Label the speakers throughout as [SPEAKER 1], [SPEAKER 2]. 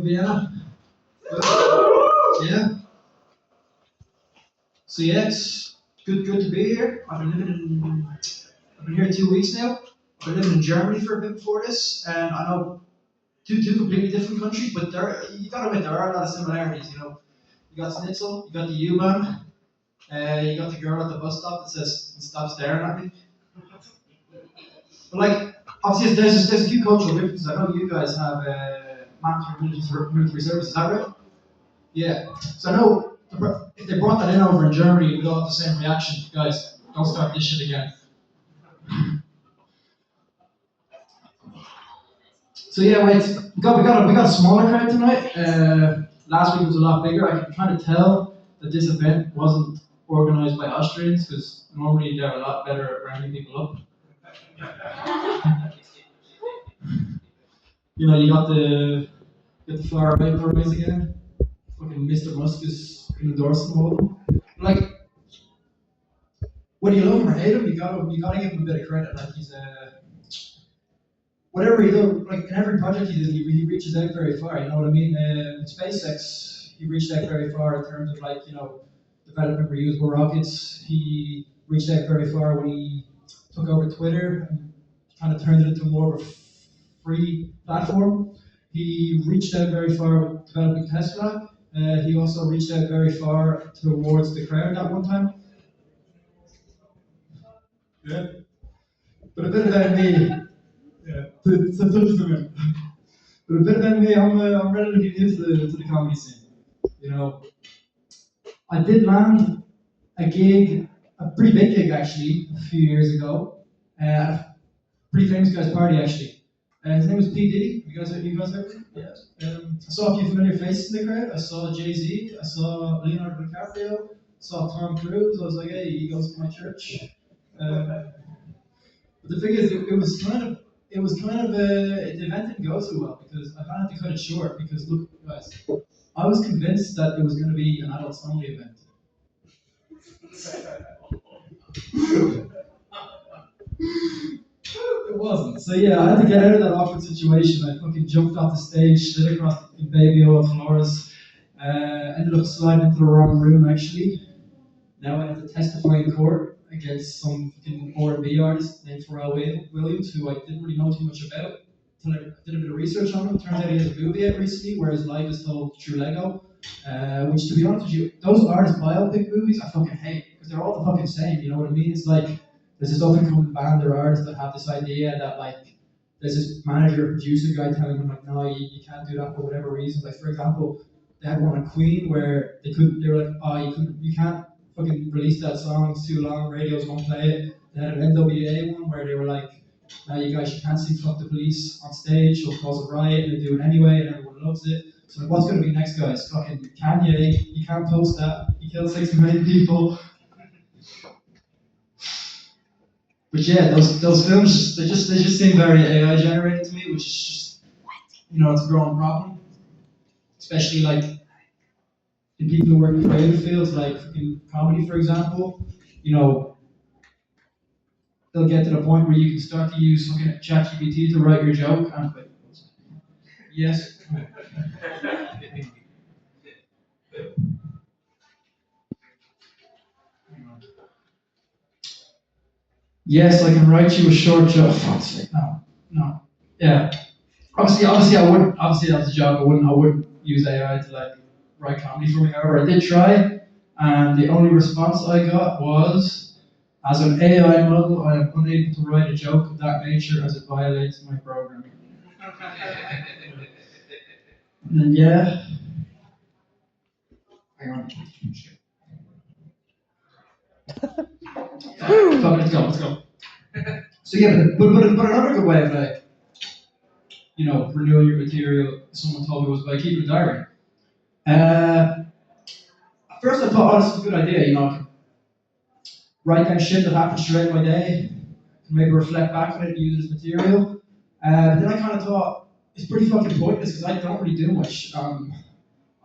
[SPEAKER 1] Vienna. Yeah. So yeah, it's good to be here. I've been here 2 weeks now. I've been living in Germany for a bit before this, and I know two completely different countries, but you gotta admit there are a lot of similarities. You got Schnitzel, you got the U-Bahn, you got the girl at the bus stop that says stop staring at me. But like, obviously, there's a few cultural differences. I know you guys have mandatory military service. Is that right? Yeah. So I know if they brought that in over in Germany, we'd all have the same reaction. Guys, don't start this shit again. So yeah, we got a smaller crowd tonight. Last week was a lot bigger. I can kind of tell that this event wasn't organised by Austrians because normally they're a lot better at rounding people up. You got the far right parades again. Fucking Mr. Musk is endorsing all of them. Like, whether you love him or hate him, you gotta give him a bit of credit. Like he's whatever he does, like in every project he does, he reaches out very far. You know what I mean? SpaceX, he reached out very far in terms of developing reusable rockets. He reached out very far when he took over Twitter and kind of turned it into more of a free platform. He reached out very far with developing Tesla. He also reached out very far towards the crowd at one time. Yeah. But a bit about me. Yeah. But a bit about me, I'm relatively new to the comedy scene. I did land a gig, a pretty big gig actually, a few years ago. A pretty famous guy's party actually. His name was P. Diddy. You guys heard of him? Yes. I saw a few familiar faces in the crowd. I saw Jay-Z. I saw Leonardo DiCaprio. I saw Tom Cruise. I was like, hey, he goes to my church. But the thing is, it was kind of the event didn't go so well because I kind of had to cut it short because look, guys, I was convinced that it was going to be an adults only event. It wasn't. So yeah, I had to get out of that awkward situation. I fucking jumped off the stage, slid across the baby oil floors, ended up sliding into the wrong room actually. Now I have to testify in court against some fucking R&B artist named Pharrell Williams, who I didn't really know too much about until I did a bit of research on him. Turns out he has a movie out recently where his life is told through Lego, which to be honest with you, those artist biopic movies I fucking hate because they're all the fucking same. You know what I mean? It's like there's this up and coming band or artists that have this idea that like there's this manager or producer guy telling them like no, you can't do that for whatever reasons. Like for example, they had one on Queen where they were like, oh, you can't fucking release that song, it's too long, radios won't play it. They had an NWA one where they were like, now you guys, you can't sing Fuck the Police on stage, it'll cause a riot, and they do it anyway, and everyone loves it. So like, what's going to be next, guys? Fucking Kanye, you can't post that, he killed 60 million people. But yeah, those films, they just seem very AI generated to me, which is just, it's a growing problem. Especially like, in people who work in creative fields, like in comedy, for example, they'll get to the point where you can start to use fucking ChatGPT to write your joke. And yes. Yes, I can write you a short joke. Fuck's sake, no. Yeah. Obviously, I wouldn't. Obviously, that's a joke. I wouldn't use AI to like write comedy for me. However, I did try, and the only response I got was, as an AI model, I am unable to write a joke of that nature as it violates my programming. And then, yeah. Hang on. Let's go. So yeah, but another good way of like, renewing your material, someone told me, was by keeping a diary. At first I thought, this is a good idea, I can write down shit that happens throughout my day, maybe reflect back on it and use it as material. But then I kind of thought, it's pretty fucking pointless because I don't really do much. I'm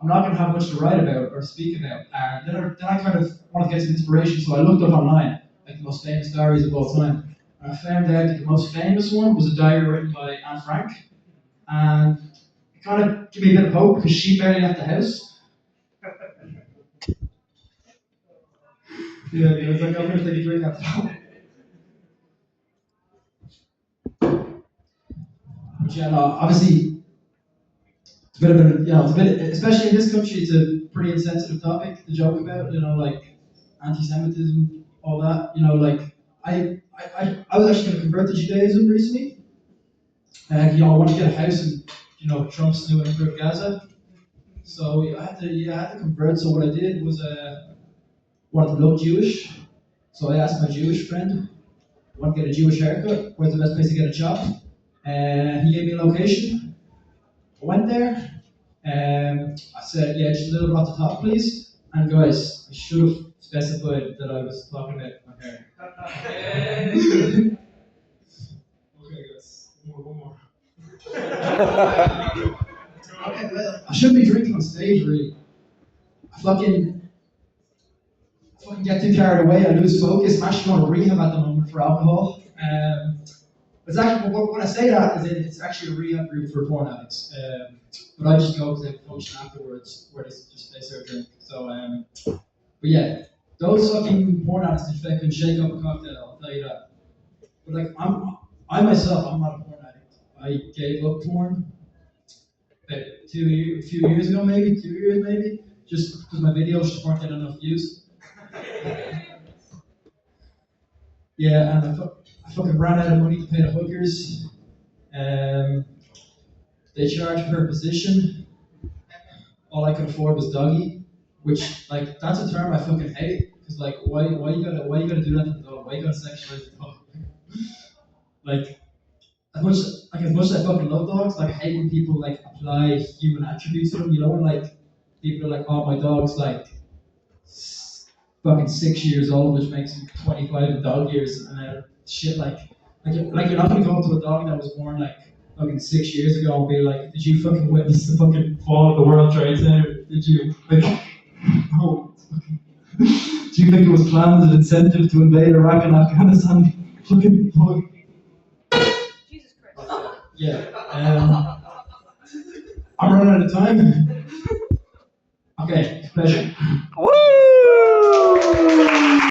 [SPEAKER 1] not going to have much to write about or speak about. And then I kind of wanted to get some inspiration, so I looked up online, like the most famous diaries of all time. And I found out that the most famous one was a diary written by Anne Frank. And kind of give me a bit of hope because she barely left the house. Yeah, it was like, I'm gonna take a drink after all. But yeah, no, obviously, it's a bit of a, it's a bit, especially in this country, it's a pretty insensitive topic to joke about, like anti-Semitism, all that, like, I was actually going to convert to Judaism recently. I want to get a house in, Trump's new improved Gaza. So I had to convert. So what I did was, wanted to look Jewish. So I asked my Jewish friend, want to get a Jewish haircut? Where's the best place to get a chop? He gave me a location. I went there. I said, yeah, just a little bit off the top, please. And guys, I should have specified that I was talking about my hair. Okay, guys, one more. Okay, well, I shouldn't be drinking on stage, really. I fucking get too carried away. I lose focus. I'm actually going to rehab at the moment for alcohol. It's actually when I say that, it's actually a rehab group for porn addicts. But I just go because they have a function afterwards where they serve drink. So, but yeah, those fucking porn addicts can fucking shake up a cocktail. I'll tell you that. But like, I myself, I'm not a porn addict. I gave up porn about a few years ago, maybe 2 years, maybe, just because my videos just weren't getting enough views. Yeah, and I fucking ran out of money to pay the hookers. Um, they charge per position. All I could afford was doggy, which like that's a term I fucking hate. Cause like why you gotta do that to the dog? Why you gotta sexualize the dog? Like as much as I fucking love dogs, like I hate when people like apply human attributes to them. When like people are like, oh my dog's like fucking 6 years old, which makes him 25 in dog years, and shit like you're not gonna go up to a dog that was born like fucking 6 years ago and be like, did you fucking witness the fucking fall of the World Trade Center? Did you like? No. Do you think it was planned as an incentive to invade Iraq and Afghanistan? Fucking fuck.
[SPEAKER 2] Jesus Christ.
[SPEAKER 1] Yeah. I'm running out of time. Okay, pleasure.
[SPEAKER 3] Woo!